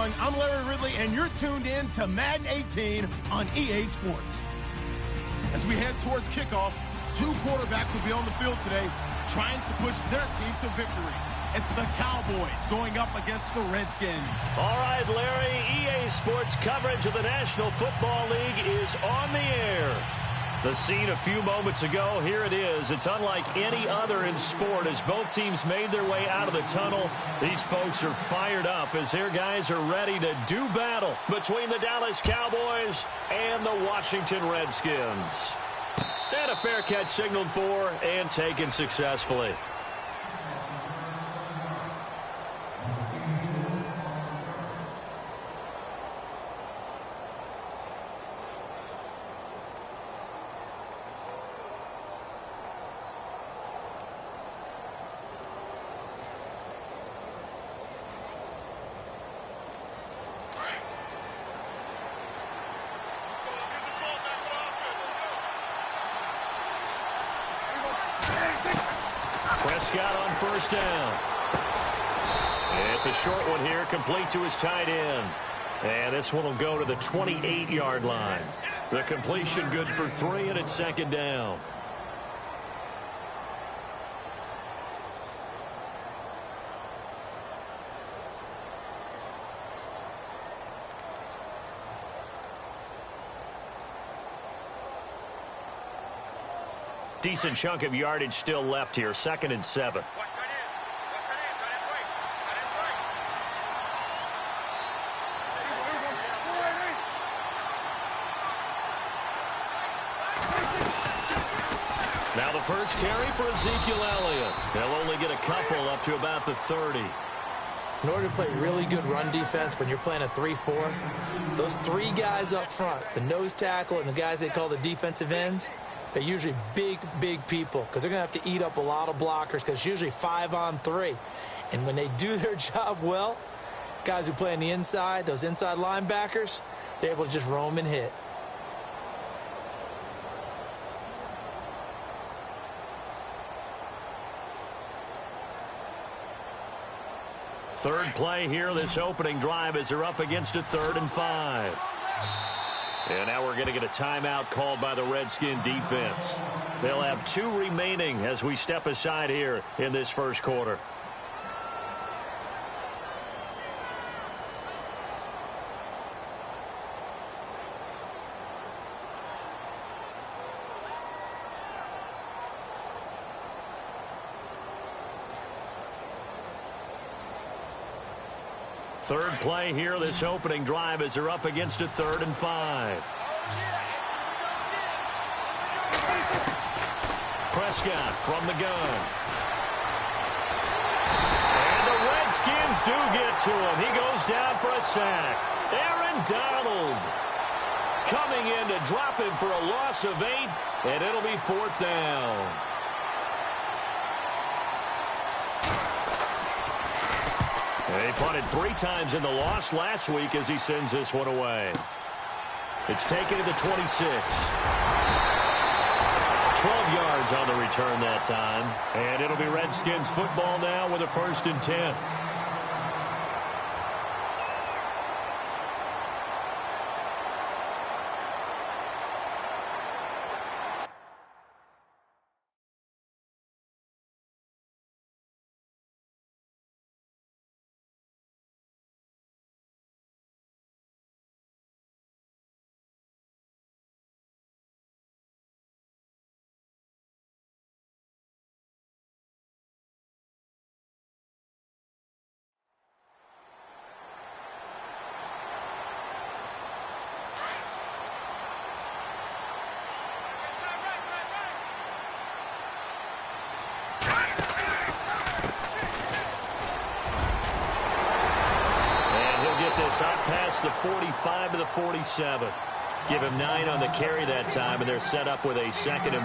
going? I'm Larry Ridley, and you're tuned in to Madden 18 on EA Sports. As we head towards kickoff, two quarterbacks will be on the field today trying to push their team to victory. It's the Cowboys going up against the Redskins. All right, Larry, EA Sports coverage of the National Football League is on the air. The scene a few moments ago, here it is. It's unlike any other in sport as both teams made their way out of the tunnel. These folks are fired up as their guys are ready to do battle between the Dallas Cowboys and the Washington Redskins. And a fair catch signaled for and taken successfully. Prescott on first down. It's a short one here, complete to his tight end. And this one will go to the 28-yard line. The completion good for 3, and it's second down. Decent chunk of yardage still left here. 2nd and 7. Now the first carry for Ezekiel Elliott. They'll only get a couple up to about the 30. In order to play really good run defense when you're playing a 3-4, those three guys up front, the nose tackle and the guys they call the defensive ends, they're usually big, big people because they're going to have to eat up a lot of blockers because it's usually 5-on-3. And when they do their job well, guys who play on the inside, those inside linebackers, they're able to just roam and hit. Third play here, this opening drive as they're up against a 3rd and 5. And now we're going to get a timeout called by the Redskin defense. They'll have 2 remaining as we step aside here in this first quarter. Third play here, this opening drive as they're up against a 3rd and 5. Prescott from the gun. And the Redskins do get to him. He goes down for a sack. Aaron Donald coming in to drop him for a loss of 8, and it'll be 4th down. He punted 3 times in the loss last week as he sends this one away. It's taken to the 26. 12 yards on the return that time. And it'll be Redskins football now with a 1st and 10. Up past the 45 to the 47. Give him 9 on the carry that time, and they're set up with a 2nd and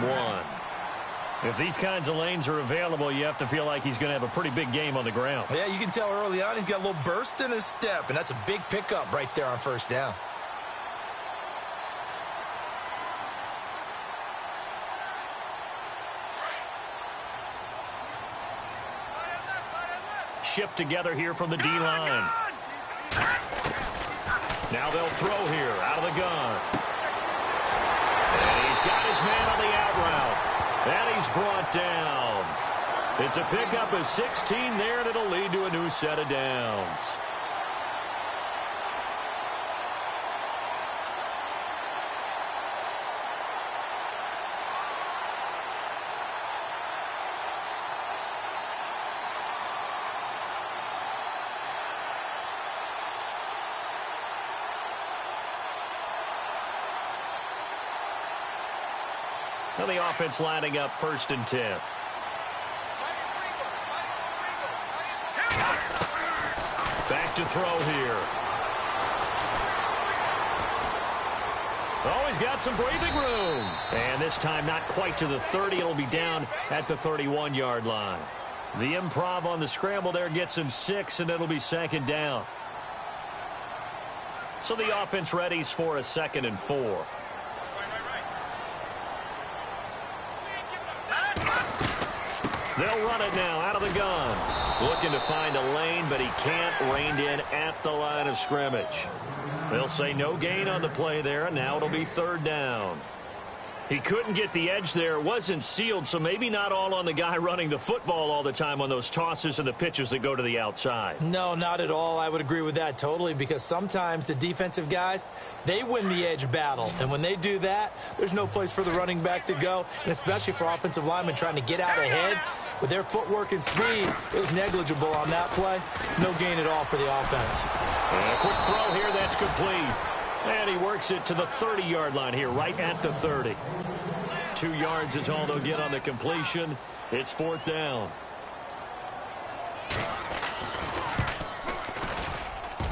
1. If these kinds of lanes are available, you have to feel like he's going to have a pretty big game on the ground. Yeah, you can tell early on he's got a little burst in his step, and that's a big pickup right there on first down. Shift together here from the D-line. Now they'll throw here out of the gun. And he's got his man on the out route. And he's brought down. It's a pickup of 16 there, and it'll lead to a new set of downs. Now the offense lining up 1st and 10. Back to throw here. Oh, he's got some breathing room. And this time not quite to the 30. It'll be down at the 31-yard line. The improv on the scramble there gets him 6, and it'll be 2nd down. So the offense readies for a 2nd and 4. They'll run it now out of the gun. Looking to find a lane, but he can't. Reined in at the line of scrimmage. They'll say no gain on the play there, and now it'll be 3rd down. He couldn't get the edge there. It wasn't sealed, so maybe not all on the guy running the football all the time on those tosses and the pitches that go to the outside. No, not at all. I would agree with that totally, because sometimes the defensive guys, they win the edge battle. And when they do that, there's no place for the running back to go, and especially for offensive linemen trying to get out ahead. With their footwork and speed, it was negligible on that play. No gain at all for the offense. And a quick throw here, that's complete. And he works it to the 30-yard line here, right at the 30. 2 yards is all they'll get on the completion. It's 4th down.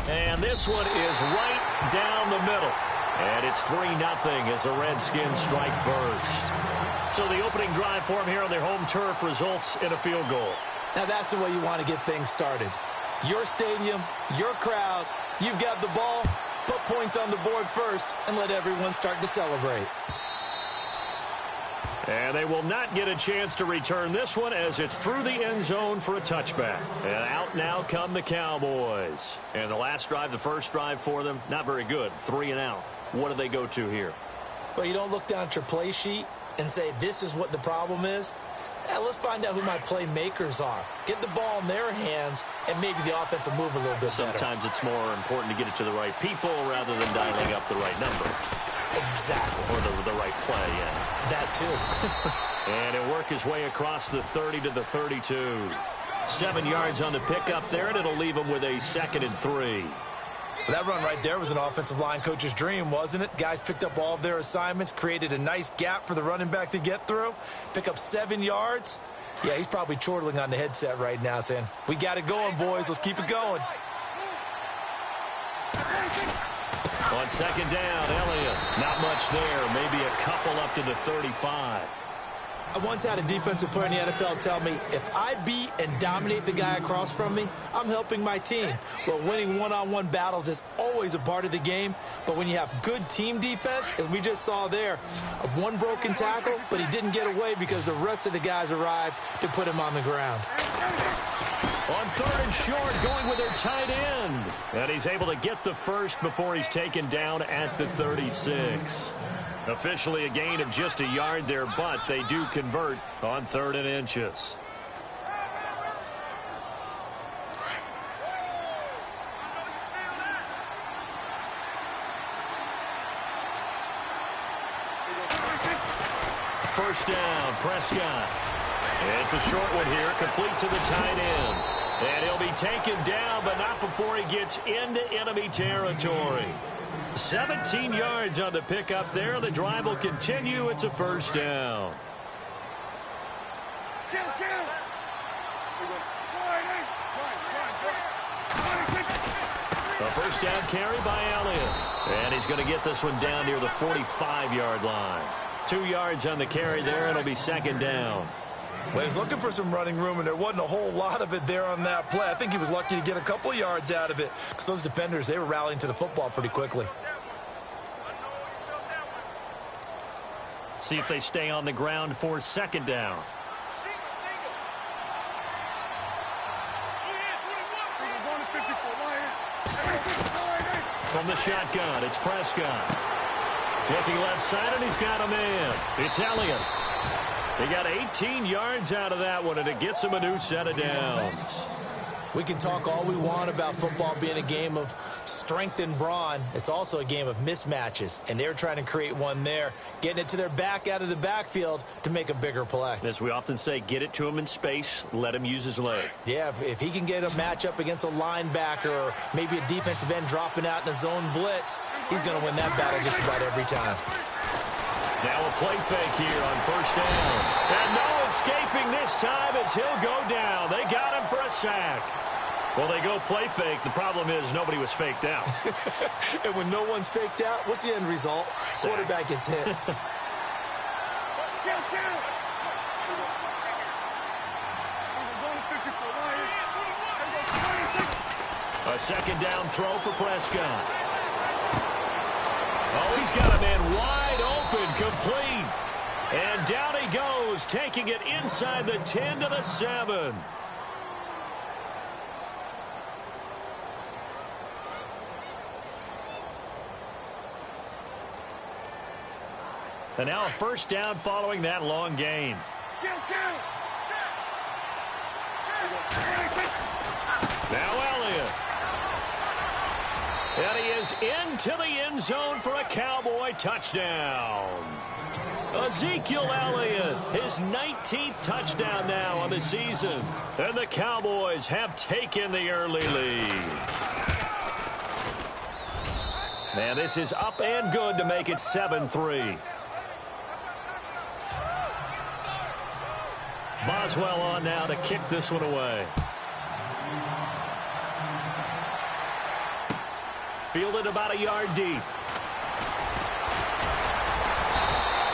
And this one is right down the middle. And it's 3-0 as the Redskins strike first. So the opening drive for them here on their home turf results in a field goal. Now that's the way you want to get things started. Your stadium, your crowd, you've got the ball. Put points on the board first and let everyone start to celebrate. And they will not get a chance to return this one as it's through the end zone for a touchback. And out now come the Cowboys. And the last drive, the first drive for them, not very good. 3 and out. What do they go to here? Well, you don't look down at your play sheet and say this is what the problem is. Now, let's find out who my playmakers are. Get the ball in their hands, and maybe the offense will move a little bit better. Sometimes it's more important to get it to the right people rather than dialing up the right number. Exactly. Or the right play, yeah. That too. And he'll work his way across the 30 to the 32. 7 yards on the pickup there, and it'll leave him with a 2nd and 3. That run right there was an offensive line coach's dream, wasn't it? Guys picked up all of their assignments, created a nice gap for the running back to get through, pick up 7 yards. Yeah, he's probably chortling on the headset right now saying, we got it going, boys. Let's keep it going. On 2nd down, Elliott. Not much there. Maybe a couple up to the 35. I once had a defensive player in the NFL tell me, if I beat and dominate the guy across from me, I'm helping my team. Well, winning one-on-one battles is always a part of the game, but when you have good team defense, as we just saw there, one broken tackle, but he didn't get away because the rest of the guys arrived to put him on the ground. On 3rd and short, going with their tight end. And he's able to get the first before he's taken down at the 36. Officially a gain of just a yard there, but they do convert on 3rd and inches. First down, Prescott. It's a short one here, complete to the tight end. And he'll be taken down, but not before he gets into enemy territory. 17 yards on the pickup there. The drive will continue. It's a first down. A first down carry by Elliott. And he's going to get this one down near the 45-yard line. 2 yards on the carry there. It'll be 2nd down. Well, he's looking for some running room, and there wasn't a whole lot of it there on that play. I think he was lucky to get a couple of yards out of it because those defenders, they were rallying to the football pretty quickly. See if they stay on the ground for 2nd down. From the shotgun, it's Prescott. Looking left side, and he's got a man. It's Elliott. They got 18 yards out of that one, and it gets him a new set of downs. We can talk all we want about football being a game of strength and brawn. It's also a game of mismatches, and they're trying to create one there, getting it to their back out of the backfield to make a bigger play. As we often say, get it to him in space, let him use his leg. Yeah, if he can get a matchup against a linebacker or maybe a defensive end dropping out in a zone blitz, he's going to win that battle just about every time. Now a play fake here on first down. And no escaping this time as he'll go down. They got him for a sack. Well, they go play fake. The problem is nobody was faked out. And when no one's faked out, what's the end result? Sack. Quarterback gets hit. A second down throw for Prescott. Oh, he's got a man wide open, complete. And down he goes, taking it inside the 10 to the 7. And now a first down following that long gain. Now Elliott. And he is into the end zone for a Cowboy touchdown. Ezekiel Elliott, his 19th touchdown now on the season. And the Cowboys have taken the early lead. Man, this is up and good to make it 7-3. Boswell on now to kick this one away. Fielded about a yard deep.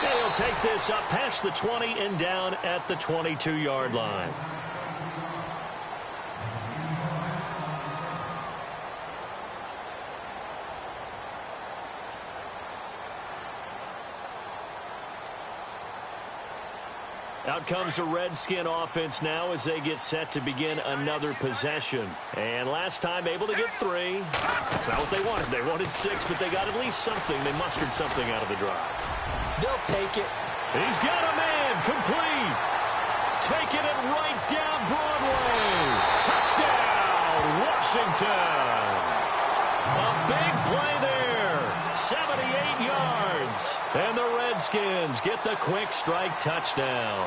And he'll take this up past the 20 and down at the 22-yard line. Out comes the Redskin offense now as they get set to begin another possession. And last time able to get 3. That's not what they wanted. They wanted 6, but they got at least something. They mustered something out of the drive. They'll take it. He's got a man complete. Taking it right down Broadway. Touchdown, Washington. A big play there. 78 yards. And the Redskins get the quick strike touchdown.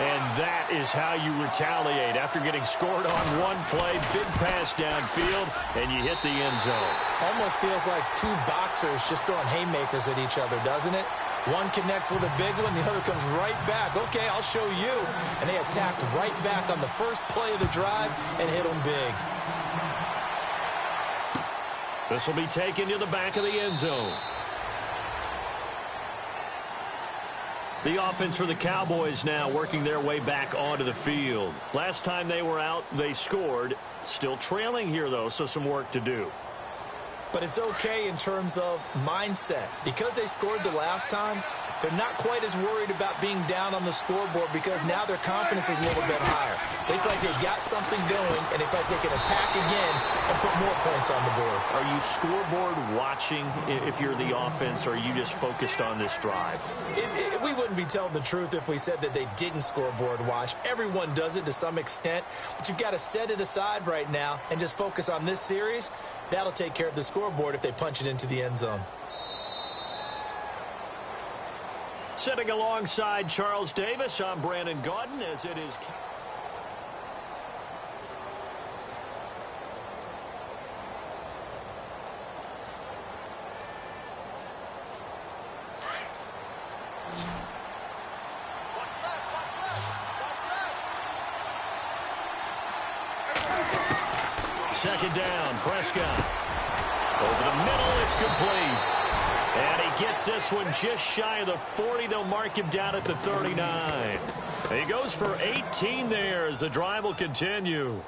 And that is how you retaliate after getting scored on one play. Big pass downfield, and you hit the end zone. Almost feels like two boxers just throwing haymakers at each other, doesn't it? One connects with a big one, the other comes right back. Okay, I'll show you. And they attacked right back on the first play of the drive and hit them big. This will be taken to the back of the end zone. The offense for the Cowboys now working their way back onto the field. Last time they were out, they scored. Still trailing here, though, so some work to do. But it's okay in terms of mindset. Because they scored the last time, they're not quite as worried about being down on the scoreboard because now their confidence is a little bit higher. They feel like they've got something going, and they feel like they can attack again and put more points on the board. Are you scoreboard watching if you're the offense, or are you just focused on this drive? We wouldn't be telling the truth if we said that they didn't scoreboard watch. Everyone does it to some extent, but you've got to set it aside right now and just focus on this series. That'll take care of the scoreboard if they punch it into the end zone. Sitting alongside Charles Davis, I'm Brandon Gaudin as it is. Second down, Prescott. Over the middle, it's complete. And he gets this one just shy of the 40. They'll mark him down at the 39. He goes for 18 there as the drive will continue.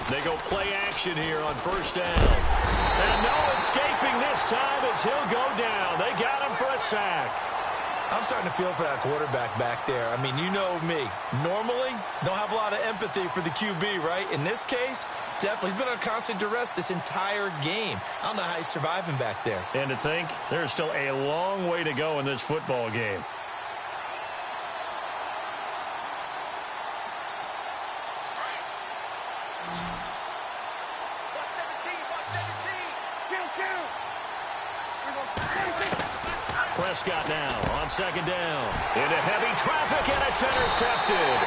They go play action here on first down. And no escaping this time as he'll go down. They got him for a sack. I'm starting to feel for that quarterback back there. I mean, you know me. Normally, don't have a lot of empathy for the QB, right? In this case, definitely. He's been under constant duress this entire game. I don't know how he's surviving back there. And to think, there's still a long way to go in this football game. Prescott now on second down. Into heavy traffic, and it's intercepted.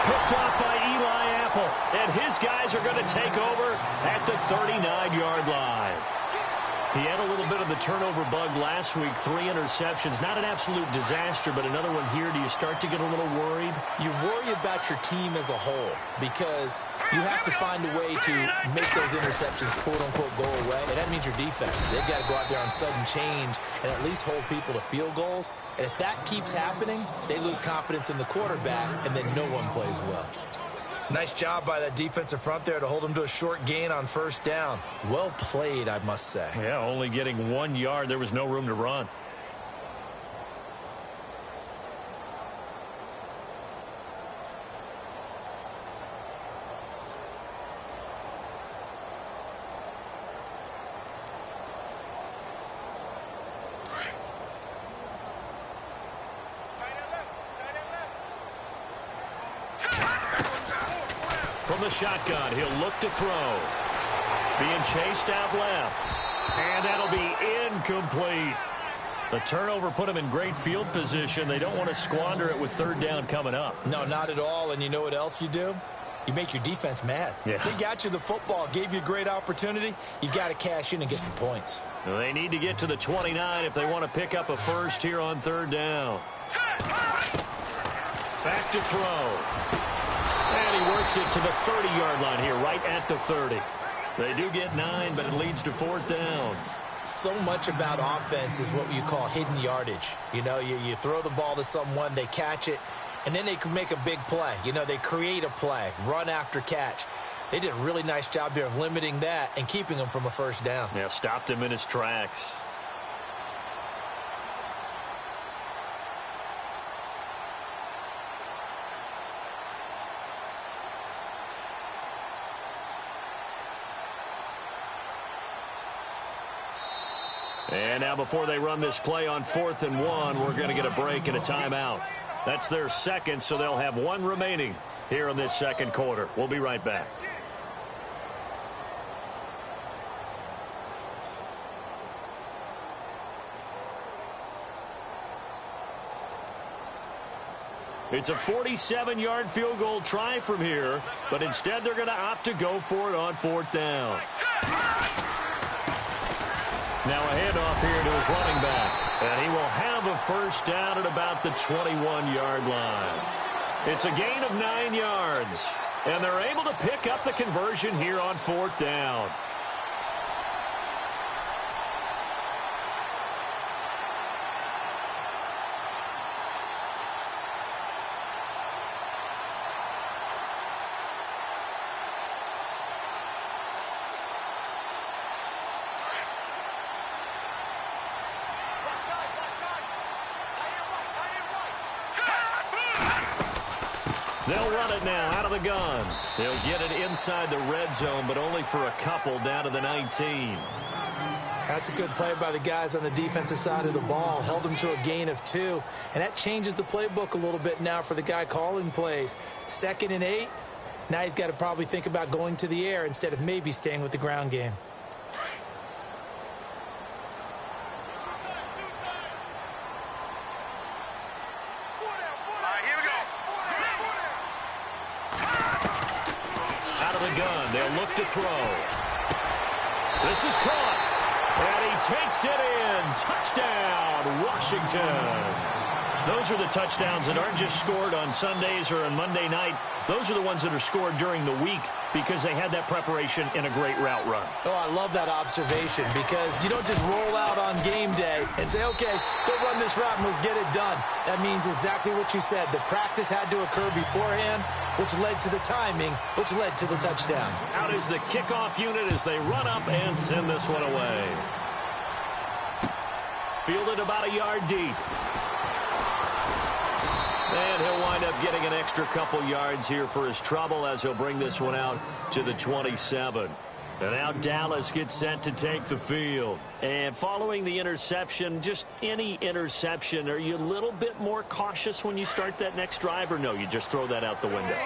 Picked off by Eli Apple. And his guys are going to take over at the 39-yard line. He had a little bit of the turnover bug last week. 3 interceptions. Not an absolute disaster, but another one here. Do you start to get a little worried? You worry about your team as a whole because you have to find a way to make those interceptions, quote-unquote, go away. And that means your defense. They've got to go out there on sudden change and at least hold people to field goals. And if that keeps happening, they lose confidence in the quarterback, and then no one plays well. Nice job by that defensive front there to hold them to a short gain on first down. Well played, I must say. Yeah, only getting 1 yard. There was no room to run. From the shotgun, he'll look to throw. Being chased out left. And that'll be incomplete. The turnover put him in great field position. They don't want to squander it with third down coming up. No, not at all. And you know what else you do? You make your defense mad. Yeah. They got you the football, gave you a great opportunity. You've got to cash in and get some points. Well, they need to get to the 29 if they want to pick up a first here on third down. Back to throw. And he works it to the 30-yard line here, right at the 30. They do get 9, but it leads to fourth down. So much about offense is what you call hidden yardage. You know, you throw the ball to someone, they catch it, and then they can make a big play. You know, they create a play, run after catch. They did a really nice job there of limiting that and keeping him from a first down. Yeah, stopped him in his tracks. And now before they run this play on 4th and 1, we're going to get a break and a timeout. That's their second, so they'll have 1 remaining here in this second quarter. We'll be right back. It's a 47-yard field goal try from here, but instead they're going to opt to go for it on 4th down. Now a handoff here to his running back, and he will have a first down at about the 21-yard line. It's a gain of 9 yards, and they're able to pick up the conversion here on 4th down. They'll run it now out of the gun. They'll get it inside the red zone, but only for a couple down to the 19. That's a good play by the guys on the defensive side of the ball. Held them to a gain of 2. And that changes the playbook a little bit now for the guy calling plays. 2nd and 8. Now he's got to probably think about going to the air instead of maybe staying with the ground game. They'll look to throw. This is caught. And he takes it in. Touchdown, Washington. Those are the touchdowns that aren't just scored on Sundays or on Monday night. those are the ones that are scored during the week because they had that preparation in a great route run. Oh, I love that observation because you don't just roll out on game day and say, okay, go run this route and let's get it done. That means exactly what you said. The practice had to occur beforehand, which led to the timing, which led to the touchdown. Out is the kickoff unit as they run up and send this one away. Fielded about a yard deep. And he'll wind up getting an extra couple yards here for his trouble as he'll bring this one out to the 27. And now Dallas gets set to take the field. And following the interception, just any interception, are you a little bit more cautious when you start that next drive, or no, you just throw that out the window?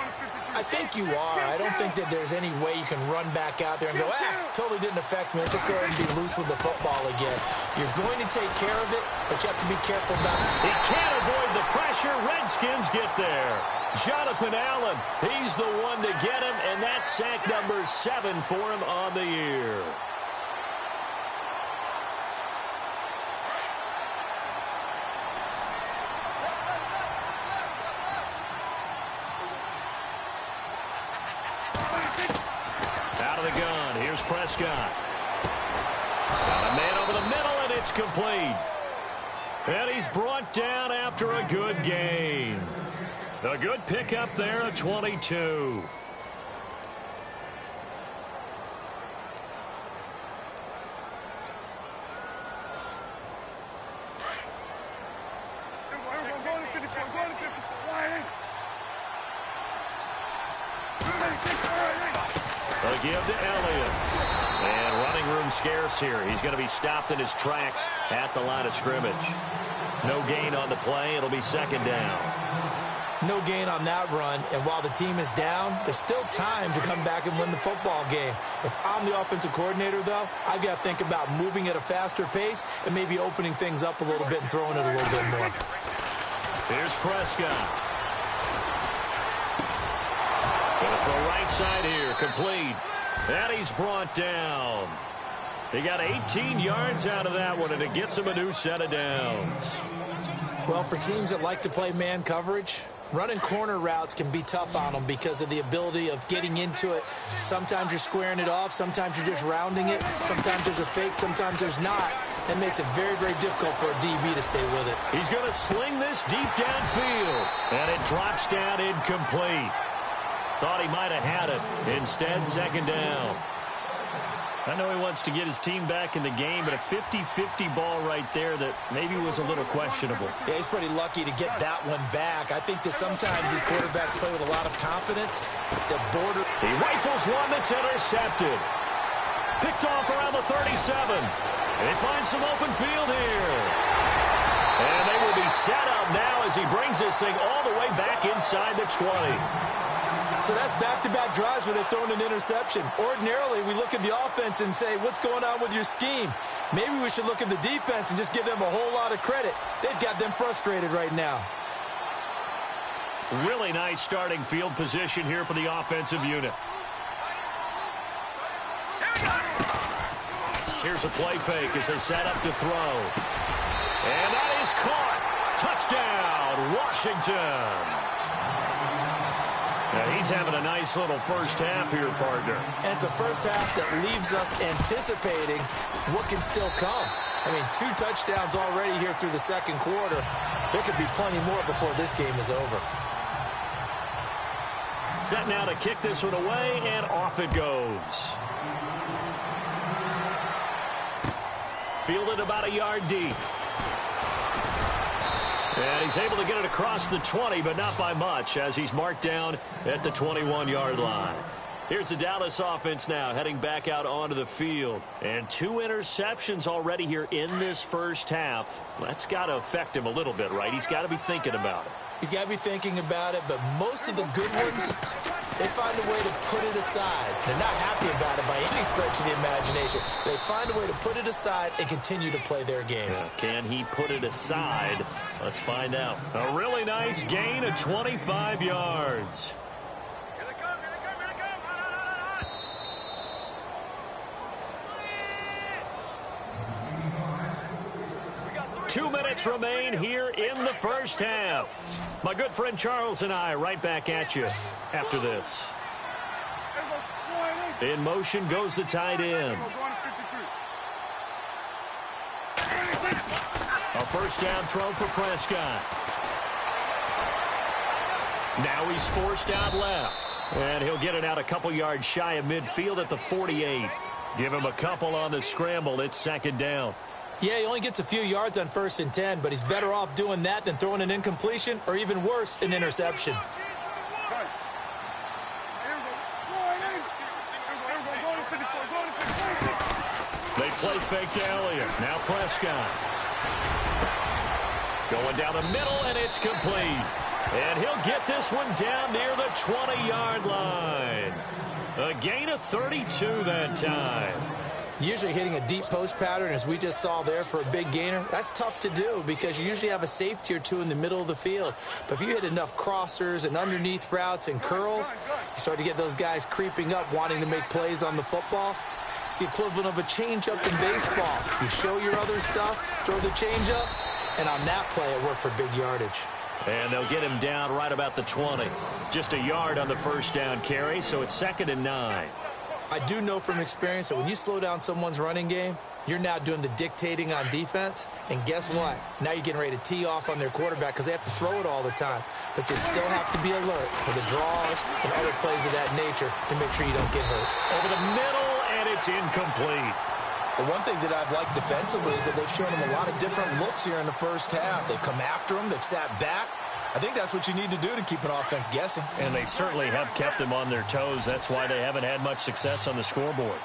I think you are. I don't think that there's any way you can run back out there and go, totally didn't affect me. Let's just go ahead and be loose with the football again. You're going to take care of it, but you have to be careful about it. He can't avoid the pressure. Redskins get there. Jonathan Allen, he's the one to get him, and that's sack number 7 for him on the year. Out of the gun, here's Prescott. Got a man over the middle, and it's complete. And he's brought down after a good gain. A good pickup there at 22. A give to Elliott. And running room scarce here. He's going to be stopped in his tracks at the line of scrimmage. No gain on the play. It'll be second down. No gain on that run, and while the team is down, there's still time to come back and win the football game. If I'm the offensive coordinator, though, I've got to think about moving at a faster pace and maybe opening things up a little bit and throwing it a little bit more. Here's Prescott. Going to throw right side here, complete. And he's brought down. He got 18 yards out of that one, and it gets him a new set of downs. Well, for teams that like to play man coverage, running corner routes can be tough on them because of the ability of getting into it. Sometimes you're squaring it off. Sometimes you're just rounding it. Sometimes there's a fake. Sometimes there's not. That makes it very, very difficult for a DB to stay with it. He's going to sling this deep downfield, and it drops down incomplete. Thought he might have had it. Instead, second down. I know he wants to get his team back in the game, but a 50-50 ball right there that maybe was a little questionable. Yeah, he's pretty lucky to get that one back. I think that sometimes these quarterbacks play with a lot of confidence. He rifles one that's intercepted. Picked off around the 37. They find some open field here. And they will be set up now as he brings this thing all the way back inside the 20. So that's back-to-back drives where they've thrown an interception. Ordinarily, we look at the offense and say, what's going on with your scheme? Maybe we should look at the defense and just give them a whole lot of credit. They've got them frustrated right now. Really nice starting field position here for the offensive unit. Here's a play fake as they set up to throw. And that is caught. Touchdown, Washington. Now he's having a nice little first half here, partner. And it's a first half that leaves us anticipating what can still come. I mean, 2 touchdowns already here through the second quarter. There could be plenty more before this game is over. Set now to kick this one away, and off it goes. Fielded about a yard deep. And he's able to get it across the 20, but not by much, as he's marked down at the 21-yard line. Here's the Dallas offense now, heading back out onto the field. And 2 interceptions already here in this first half. That's got to affect him a little bit, right? He's got to be thinking about it. He's got to be thinking about it, but most of the good ones, they find a way to put it aside. They're not happy about it by any stretch of the imagination. They find a way to put it aside and continue to play their game. Yeah, can he put it aside? Let's find out. A really nice gain of 25 yards. Here they come, here they come, here they come. We got 3. 2 minutes remain here in the first half. My good friend Charles and I right back at you after this. In motion goes the tight end. A first down throw for Prescott. Now he's forced out left. And he'll get it out a couple yards shy of midfield at the 48. Give him a couple on the scramble. It's second down. Yeah, he only gets a few yards on 1st and 10, but he's better off doing that than throwing an incompletion or even worse, an interception. They play fake to Elliott. Now Prescott. Going down the middle, and it's complete. And he'll get this one down near the 20-yard line. A gain of 32 that time. Usually hitting a deep post pattern, as we just saw there, for a big gainer, that's tough to do because you usually have a safety or two in the middle of the field. But if you hit enough crossers and underneath routes and curls, you start to get those guys creeping up, wanting to make plays on the football. It's the equivalent of a changeup in baseball. You show your other stuff, throw the changeup, and on that play, it worked for big yardage. And they'll get him down right about the 20. Just a yard on the first down carry, so it's 2nd and 9. I do know from experience that when you slow down someone's running game, you're now doing the dictating on defense. And guess what? Now you're getting ready to tee off on their quarterback because they have to throw it all the time. But you still have to be alert for the draws and other plays of that nature to make sure you don't get hurt. Over the middle, and it's incomplete. But one thing that I've liked defensively is that they've shown him a lot of different looks here in the first half. They've come after him. They've sat back. I think that's what you need to do to keep an offense guessing. And they certainly have kept them on their toes. That's why they haven't had much success on the scoreboard.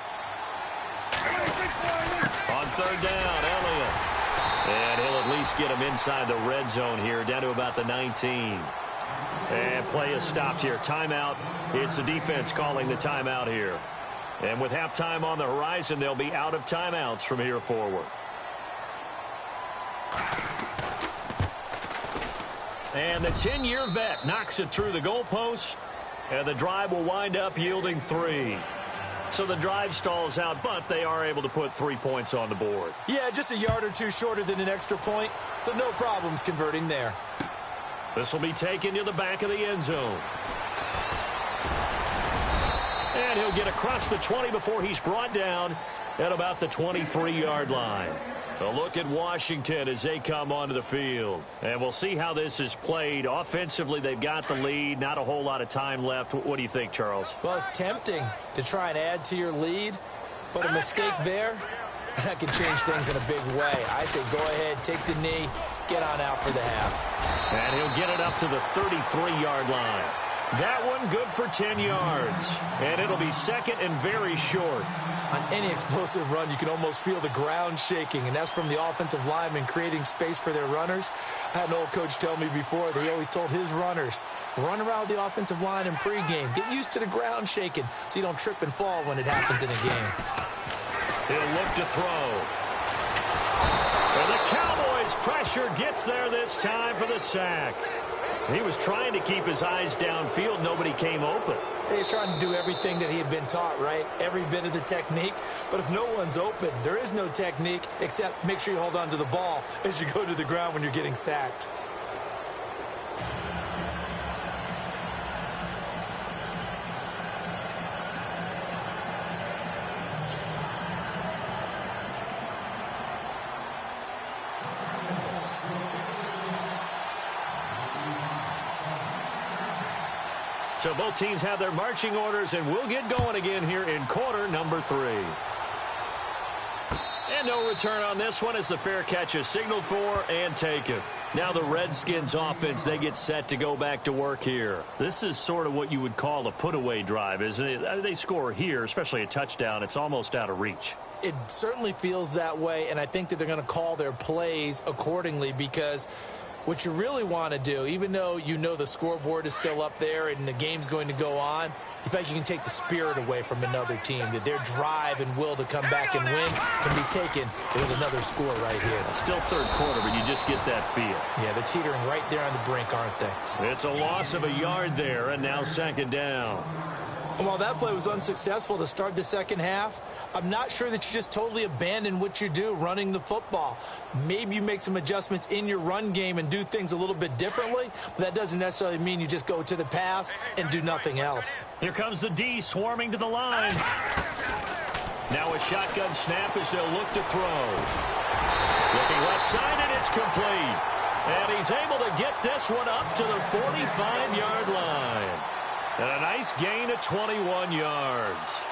On 3rd down, Elliott. And he'll at least get him inside the red zone here, down to about the 19. And play is stopped here. Timeout. It's the defense calling the timeout here. And with halftime on the horizon, they'll be out of timeouts from here forward. And the 10-year vet knocks it through the goalpost, and the drive will wind up yielding 3. So the drive stalls out, but they are able to put 3 points on the board. Yeah, just a yard or two shorter than an extra point, so no problems converting there. This will be taken to the back of the end zone. And he'll get across the 20 before he's brought down at about the 23-yard line. A look at Washington as they come onto the field. And we'll see how this is played. Offensively, they've got the lead. Not a whole lot of time left. What do you think, Charles? Well, it's tempting to try and add to your lead, but a mistake there, that can change things in a big way. I say go ahead, take the knee, get on out for the half. And he'll get it up to the 33-yard line. That one good for 10 yards. And it'll be 2nd and very short. On any explosive run, you can almost feel the ground shaking, and that's from the offensive linemen creating space for their runners. I had an old coach tell me before, they always told his runners, run around the offensive line in pregame. Get used to the ground shaking so you don't trip and fall when it happens in a game. He'll look to throw. And the Cowboys' pressure gets there this time for the sack. He was trying to keep his eyes downfield. Nobody came open. He's trying to do everything that he had been taught, right? Every bit of the technique. But if no one's open, there is no technique except make sure you hold on to the ball as you go to the ground when you're getting sacked. So both teams have their marching orders, and we'll get going again here in quarter number 3. And no return on this one as the fair catch is signaled for and taken. Now the Redskins offense, they get set to go back to work here. This is sort of what you would call a put-away drive, isn't it? They score here, especially a touchdown. It's almost out of reach. It certainly feels that way, and I think that they're going to call their plays accordingly because what you really want to do, even though you know the scoreboard is still up there and the game's going to go on, in fact, you can take the spirit away from another team, that their drive and will to come back and win can be taken with another score right here. Still third quarter, but you just get that feel. Yeah, they're teetering right there on the brink, aren't they? It's a loss of a yard there, and now 2nd down. And while that play was unsuccessful to start the second half, I'm not sure that you just totally abandon what you do running the football. Maybe you make some adjustments in your run game and do things a little bit differently, but that doesn't necessarily mean you just go to the pass and do nothing else. Here comes the D swarming to the line. Now a shotgun snap as they'll look to throw. Looking left side, and it's complete. And he's able to get this one up to the 45-yard line. And a nice gain of 21 yards.